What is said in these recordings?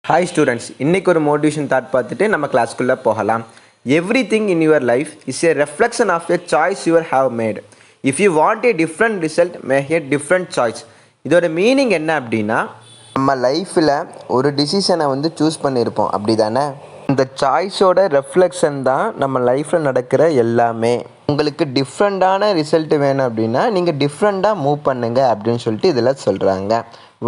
Hi students, இன்னைக்கு ஒரு motivation thought பார்த்துட்டு நம்ம கிளாஸ்க்குள்ளே போகலாம். Everything in your life is a reflection of a choice you have made. If you want a different result, make a different choice. இதோட meaning என்ன அப்படின்னா, நம்ம லைஃப்பில் ஒரு டிசிஷனை சூஸ் பண்ணியிருப்போம் அப்படி தானே. இந்த சாய்ஸோட ரெஃப்ளெக்ஷன் தான் நம்ம லைஃப்பில் நடக்கிற எல்லாமே. உங்களுக்கு டிஃப்ரெண்ட்டான ரிசல்ட் வேணும் அப்படின்னா நீங்கள் டிஃப்ரெண்ட்டாக மூவ் பண்ணுங்கள் அப்படின்னு சொல்லிட்டு இதில் சொல்கிறாங்க.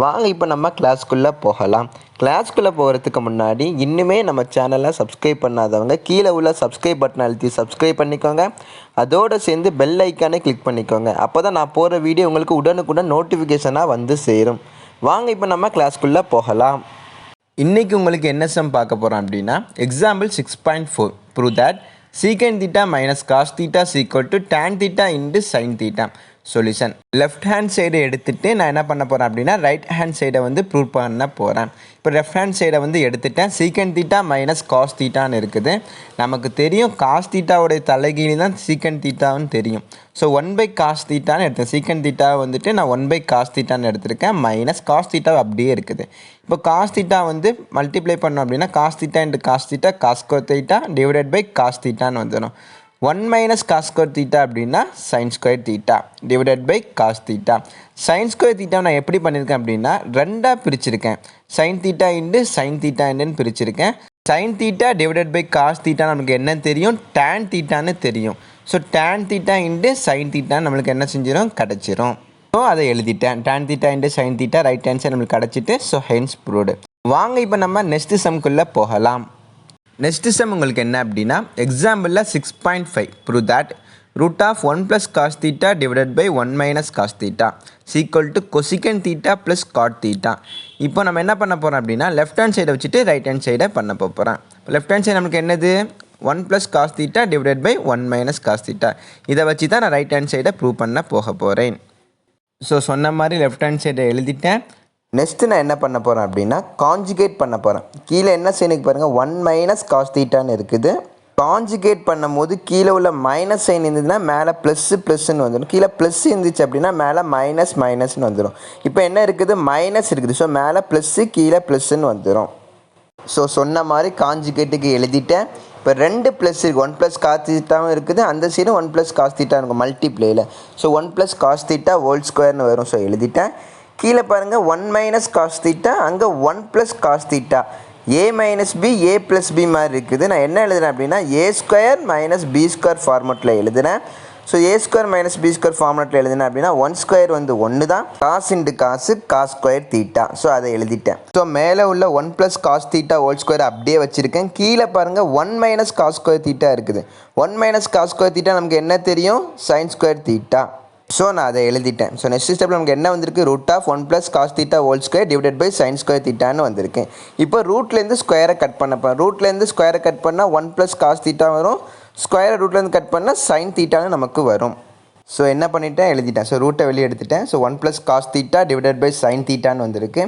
வாங்க இப்போ நம்ம கிளாஸ்க்குள்ளே போகலாம். கிளாஸ்க்குள்ளே போகிறதுக்கு முன்னாடி இன்னுமே நம்ம சேனலை சப்ஸ்கிரைப் பண்ணாதவங்க கீழே உள்ள சப்ஸ்கிரைப் பட்டன் அழுத்தி சப்ஸ்கிரைப் பண்ணிக்கோங்க. அதோடு சேர்ந்து பெல் ஐக்கானை கிளிக் பண்ணிக்கோங்க. அப்போ தான் நான் போகிற வீடியோ உங்களுக்கு உடனுக்குடன் நோட்டிஃபிகேஷனாக சேரும். வாங்க இப்போ நம்ம கிளாஸ்க்குள்ளே போகலாம். இன்றைக்கி உங்களுக்கு என்ன சம் பார்க்க போகிறோம் அப்படின்னா, example 6.4 prove that second theta minus cos theta equal to tan theta into sine theta. Solution left hand சைடை எடுத்துகிட்டு நான் என்ன பண்ண போகிறேன் அப்படின்னா ரைட் ஹேண்ட் சைடை ப்ரூவ் பண்ண போகிறேன். இப்போ லெஃப்ட் ஹேண்ட் சைடை எடுத்துட்டேன். சீக்கண்ட் தீட்டா மைனஸ் காஸ் தீட்டான்னு இருக்குது. நமக்கு தெரியும் காஸ் தீட்டாவுடைய தலைகீழி தான் சீக்கண்ட் தீட்டான்னு தெரியும். ஸோ 1/காஸ் தீட்டான்னு எடுத்தேன். சீக்கண்ட் தீட்டாவை நான் 1/காஸ் தீட்டான்னு எடுத்திருக்கேன். மைனஸ் காஸ் தீட்டா அப்படியே இருக்குது. இப்போ காஸ் தீட்டா மல்டிப்ளை பண்ணோம் அப்படின்னா cos theta into cos theta cos square theta divided by cos தீட்டான்னு வந்துடும். 1 மைனஸ் காஸ் ஸ்கொயர் தீட்டா அப்படின்னா sine square theta divided by cos theta. Sine square theta நான் எப்படி பண்ணியிருக்கேன் அப்படின்னா ரெண்டாக பிரிச்சிருக்கேன். Sine theta into sine theta இன்டுன்னு பிரிச்சிருக்கேன். Sine theta divided by cos theta நமக்கு என்ன தெரியும், டேன் தீட்டான்னு தெரியும். So tan theta into sine theta நம்மளுக்கு என்ன செஞ்சிடும், கிடச்சிரும். ஸோ அதை எழுதிட்டேன். Tan theta into sine theta right hand side நம்மளுக்கு கிடச்சிட்டு ஸோ ஹென்ஸ் ப்ரூவ்டு. வாங்க இப்போ நம்ம நெக்ஸ்ட் சம்குள்ளே போகலாம். நெக்ஸ்ட் சம் உங்களுக்கு என்ன அப்படின்னா, எக்ஸாம்பிளில் 6.5 prove that root of 1 + cos theta divided by 1 minus cos theta equal to cosecant theta plus cot theta. இப்போ நம்ம என்ன பண்ண போகிறோம் அப்படின்னா லெஃப்ட் ஹேண்ட் சைடை வச்சுட்டு ரைட் ஹேண்ட் சைடை பண்ண போகிறோம். லெஃப்ட் ஹேண்ட் சைடு நமக்கு என்னது 1 + cos theta divided by 1 minus cos theta. இதை வச்சு தான் நான் ரைட் ஹேண்ட் சைடை ப்ரூவ் பண்ண போகிறேன். ஸோ சொன்ன மாதிரி லெஃப்ட் ஹேண்ட் சைடை எழுதிட்டேன். நெக்ஸ்ட்டு நான் என்ன பண்ண போகிறேன் அப்படின்னா காஞ்சுகேட் பண்ண போகிறேன். கீழே என்ன சைனுக்கு பாருங்கள் 1 மைனஸ் காஸ் தீட்டான்னு இருக்குது. காஞ்சுகேட் பண்ணும் போது கீழே உள்ள மைனஸ் சைன் இருந்ததுன்னா மேலே ப்ளஸ்ன்னு வந்துடும். கீழே ப்ளஸ் இருந்துச்சு அப்படின்னா மேலே மைனஸ்னு வந்துடும். இப்போ என்ன இருக்குது, மைனஸ் இருக்குது. ஸோ மேலே ப்ளஸ்ஸு கீழே ப்ளஸ்ன்னு வந்துடும். ஸோ சொன்ன மாதிரி காஞ்சுகேட்டுக்கு எழுதிட்டேன். இப்போ 2 ப்ளஸ் இருக்குது. 1 + காஸ் தீட்டாவும் இருக்குது. அந்த சைடும் 1 + காஸ் தீட்டா இருக்கும் மல்டிப்ளேயில். ஸோ 1 + காஸ் தீட்டா ஹோல் ஸ்கொயர்னு வரும். ஸோ எழுதிட்டேன். கீழே பாருங்கள் 1 மைனஸ் காஸ் தீட்டா, அங்கே 1 + cos theta. a minus b a + b மாதிரி இருக்குது. நான் என்ன எழுதுனேன் அப்படின்னா a² - b² ஃபார்மெட்டில் எழுதுனேன். ஸோ a² - b² ஃபார்மெட்டில் எழுதுனேன் அப்படின்னா 1² 1 தான். காஸ் இன்ட்டு காசு காஸ் ஸ்கொயர் தீட்டா. ஸோ அதை எழுதிட்டேன். ஸோ மேலே உள்ள 1 + காஸ் தீட்டா ஹோல் ஸ்கொயர் அப்படியே வச்சுருக்கேன். கீழே பாருங்கள் 1 மைனஸ் காஸ் ஸ்கொயர் தீட்டா இருக்குது. 1 மைனஸ் காஸ் ஸ்கொயர் தீட்டா நமக்கு என்ன தெரியும், சைன் ஸ்கொயர் தீட்டா. ஸோ நான் அதை எழுதிட்டேன். ஸோ நெக்ஸ்ட் ஸ்டெப்பில் நமக்கு என்ன வந்திருக்கு, root of 1 + cos theta whole square divided by sine square தீட்டான்னு வந்திருக்கு. இப்போ ரூட்லேருந்து ஸ்கொயரை கட் பண்ணப்போ ரூட்லேருந்து ஸ்கொயரை கட் பண்ணால் 1 + காஸ் தீட்டா வரும். ஸ்கொயரை ரூட்லேருந்து கட் பண்ணால் சைன் தீட்டான்னு நமக்கு வரும். ஸோ என்ன பண்ணிட்டேன், எழுதிட்டேன். ஸோ ரூட்டை வெளியே எடுத்துட்டேன். So 1 + cos theta divided by sine தீட்டான்னு வந்திருக்கு.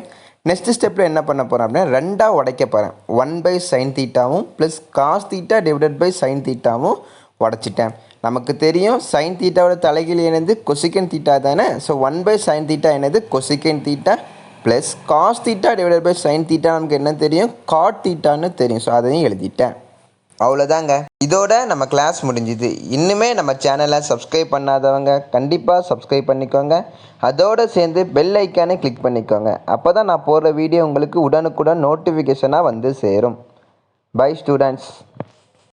நெக்ஸ்ட் ஸ்டெப்பில் என்ன பண்ண போகிறேன் அப்படின்னா ரெண்டாக உடைக்க போகிறேன். 1/sin தீட்டாவும் plus cos theta divided by sine தீட்டாவும் உடச்சிட்டேன். நமக்கு தெரியும் சைன் தீட்டாவோட தலைகீழ் என்னது, கொசிகன் தீட்டா தானே. ஸோ 1/sin தீட்டா என்னது, cosecant theta plus cos theta divided by sine theta நமக்கு என்ன தெரியும், காட் தீட்டான்னு தெரியும். ஸோ அதையும் எழுதிட்டேன். அவ்வளோதாங்க, இதோட நம்ம கிளாஸ் முடிஞ்சுது. இன்னுமே நம்ம சேனலை சப்ஸ்கிரைப் பண்ணாதவங்க கண்டிப்பாக சப்ஸ்கிரைப் பண்ணிக்கோங்க. அதோடு சேர்ந்து பெல் ஐக்கானை கிளிக் பண்ணிக்கோங்க. அப்போ தான் நான் போடுற வீடியோ உங்களுக்கு உடனுக்குடன் நோட்டிஃபிகேஷனாக சேரும். Bye students.